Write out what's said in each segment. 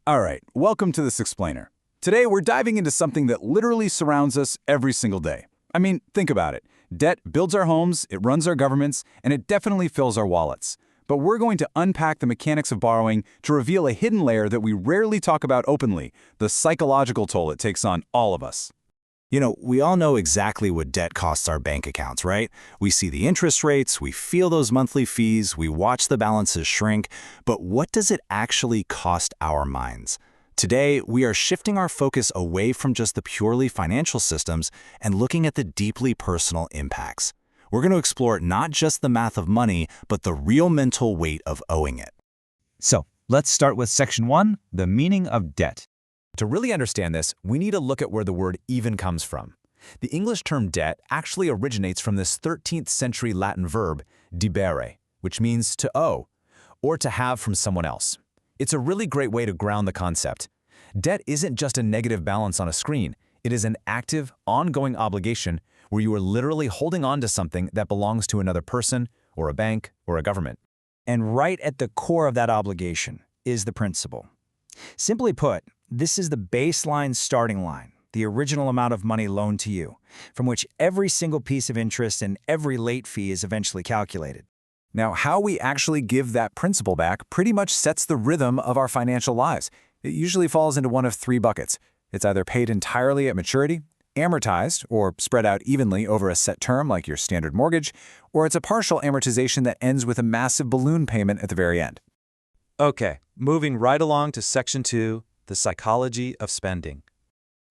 All right, welcome to this explainer. Today we're diving into something that literally surrounds us every single day. I mean, think about it. Debt builds our homes, it runs our governments, and it definitely fills our wallets. But we're going to unpack the mechanics of borrowing to reveal a hidden layer that we rarely talk about openly, the psychological toll it takes on all of us. You know, we all know exactly what debt costs our bank accounts, right? We see the interest rates, we feel those monthly fees, we watch the balances shrink, but what does it actually cost our minds? Today, we are shifting our focus away from just the purely financial systems and looking at the deeply personal impacts. We're going to explore not just the math of money, but the real mental weight of owing it. So, let's start with Section 1, the meaning of debt. To really understand this, we need to look at where the word even comes from. The English term debt actually originates from this 13th century Latin verb, debere, which means to owe, or to have from someone else. It's a really great way to ground the concept. Debt isn't just a negative balance on a screen. It is an active, ongoing obligation where you are literally holding on to something that belongs to another person, or a bank, or a government. And right at the core of that obligation is the principal. Simply put, this is the baseline starting line, the original amount of money loaned to you, from which every single piece of interest and every late fee is eventually calculated. Now, how we actually give that principal back pretty much sets the rhythm of our financial lives. It usually falls into one of three buckets. It's either paid entirely at maturity, amortized, or spread out evenly over a set term like your standard mortgage, or it's a partial amortization that ends with a massive balloon payment at the very end. Okay, moving right along to Section 2, the psychology of spending.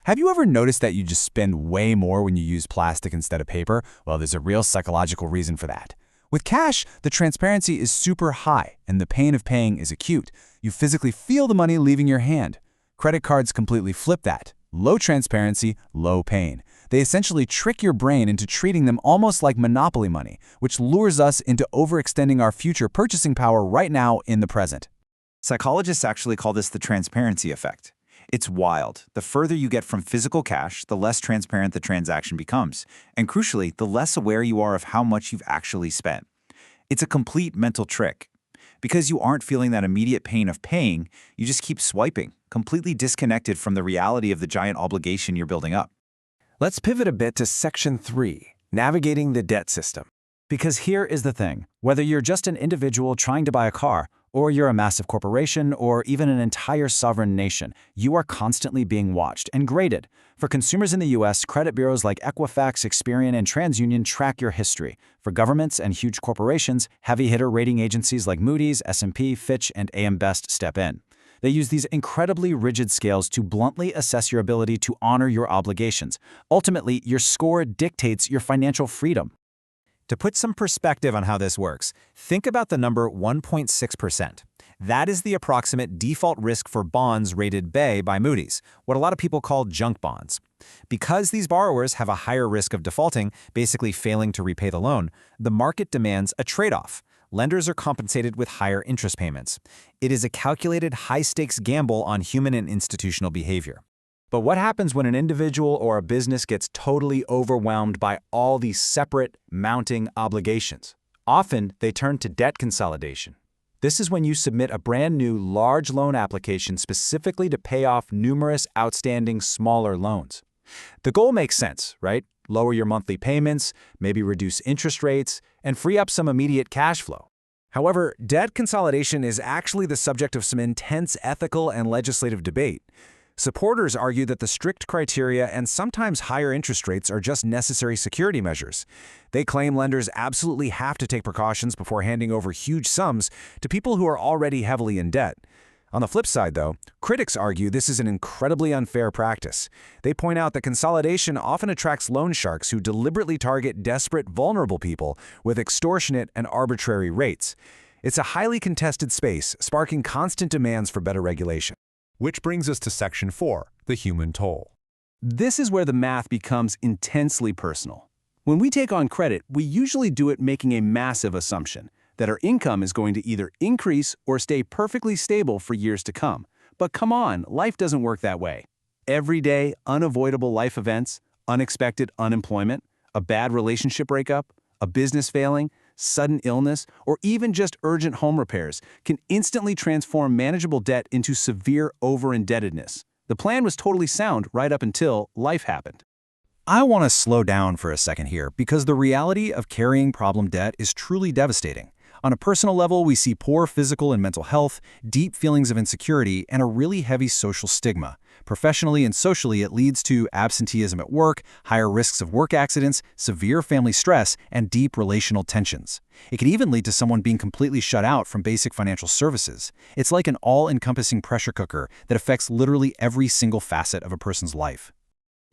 Have you ever noticed that you just spend way more when you use plastic instead of paper? Well, there's a real psychological reason for that. With cash, the transparency is super high, and the pain of paying is acute. You physically feel the money leaving your hand. Credit cards completely flip that. Low transparency, low pain. They essentially trick your brain into treating them almost like monopoly money, which lures us into overextending our future purchasing power right now in the present. Psychologists actually call this the transparency effect. It's wild. The further you get from physical cash, the less transparent the transaction becomes. And crucially, the less aware you are of how much you've actually spent. It's a complete mental trick. Because you aren't feeling that immediate pain of paying, you just keep swiping, completely disconnected from the reality of the giant obligation you're building up. Let's pivot a bit to Section 3, navigating the debt system. Because here is the thing, whether you're just an individual trying to buy a car, or you're a massive corporation, or even an entire sovereign nation, you are constantly being watched and graded. For consumers in the US, credit bureaus like Equifax, Experian, and TransUnion track your history. For governments and huge corporations, heavy-hitter rating agencies like Moody's, S&P, Fitch, and AM Best step in. They use these incredibly rigid scales to bluntly assess your ability to honor your obligations. Ultimately, your score dictates your financial freedom. To put some perspective on how this works, think about the number 1.6%. That is the approximate default risk for bonds rated B by Moody's, what a lot of people call junk bonds. Because these borrowers have a higher risk of defaulting, basically failing to repay the loan, the market demands a trade-off. Lenders are compensated with higher interest payments. It is a calculated high-stakes gamble on human and institutional behavior. But what happens when an individual or a business gets totally overwhelmed by all these separate, mounting obligations? Often, they turn to debt consolidation. This is when you submit a brand new large loan application specifically to pay off numerous outstanding smaller loans. The goal makes sense, right? Lower your monthly payments, maybe reduce interest rates, and free up some immediate cash flow. However, debt consolidation is actually the subject of some intense ethical and legislative debate. Supporters argue that the strict criteria and sometimes higher interest rates are just necessary security measures. They claim lenders absolutely have to take precautions before handing over huge sums to people who are already heavily in debt. On the flip side, though, critics argue this is an incredibly unfair practice. They point out that consolidation often attracts loan sharks who deliberately target desperate, vulnerable people with extortionate and arbitrary rates. It's a highly contested space, sparking constant demands for better regulation. Which brings us to Section 4, the human toll. This is where the math becomes intensely personal. When we take on credit, we usually do it making a massive assumption that our income is going to either increase or stay perfectly stable for years to come. But come on, life doesn't work that way. Everyday, unavoidable life events, unexpected unemployment, a bad relationship breakup, a business failing, sudden illness, or even just urgent home repairs can instantly transform manageable debt into severe over-indebtedness. The plan was totally sound right up until life happened. I want to slow down for a second here because the reality of carrying problem debt is truly devastating. On a personal level, we see poor physical and mental health, deep feelings of insecurity, and a really heavy social stigma. Professionally and socially, it leads to absenteeism at work, higher risks of work accidents, severe family stress, and deep relational tensions. It can even lead to someone being completely shut out from basic financial services. It's like an all-encompassing pressure cooker that affects literally every single facet of a person's life.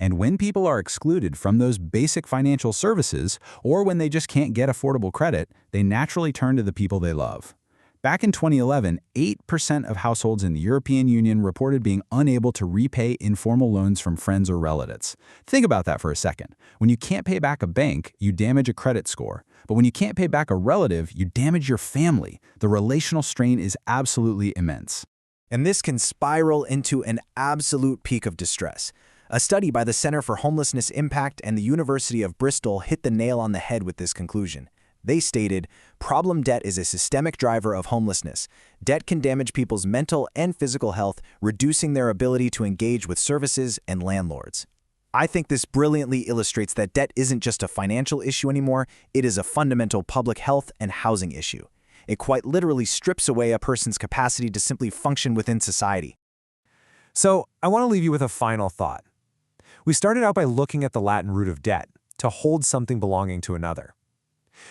And when people are excluded from those basic financial services, or when they just can't get affordable credit, they naturally turn to the people they love. Back in 2011, 8% of households in the European Union reported being unable to repay informal loans from friends or relatives. Think about that for a second. When you can't pay back a bank, you damage a credit score. But when you can't pay back a relative, you damage your family. The relational strain is absolutely immense. And this can spiral into an absolute peak of distress. A study by the Center for Homelessness Impact and the University of Bristol hit the nail on the head with this conclusion. They stated, problem debt is a systemic driver of homelessness. Debt can damage people's mental and physical health, reducing their ability to engage with services and landlords. I think this brilliantly illustrates that debt isn't just a financial issue anymore, it is a fundamental public health and housing issue. It quite literally strips away a person's capacity to simply function within society. So, I want to leave you with a final thought. We started out by looking at the Latin root of debt, to hold something belonging to another.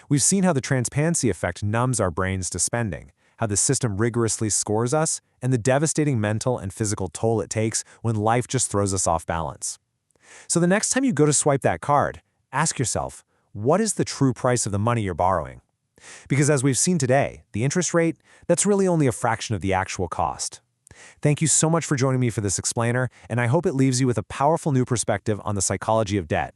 We've seen how the transparency effect numbs our brains to spending, how the system rigorously scores us, and the devastating mental and physical toll it takes when life just throws us off balance. So the next time you go to swipe that card, ask yourself, what is the true price of the money you're borrowing? Because as we've seen today, the interest rate, that's really only a fraction of the actual cost. Thank you so much for joining me for this explainer, and I hope it leaves you with a powerful new perspective on the psychology of debt.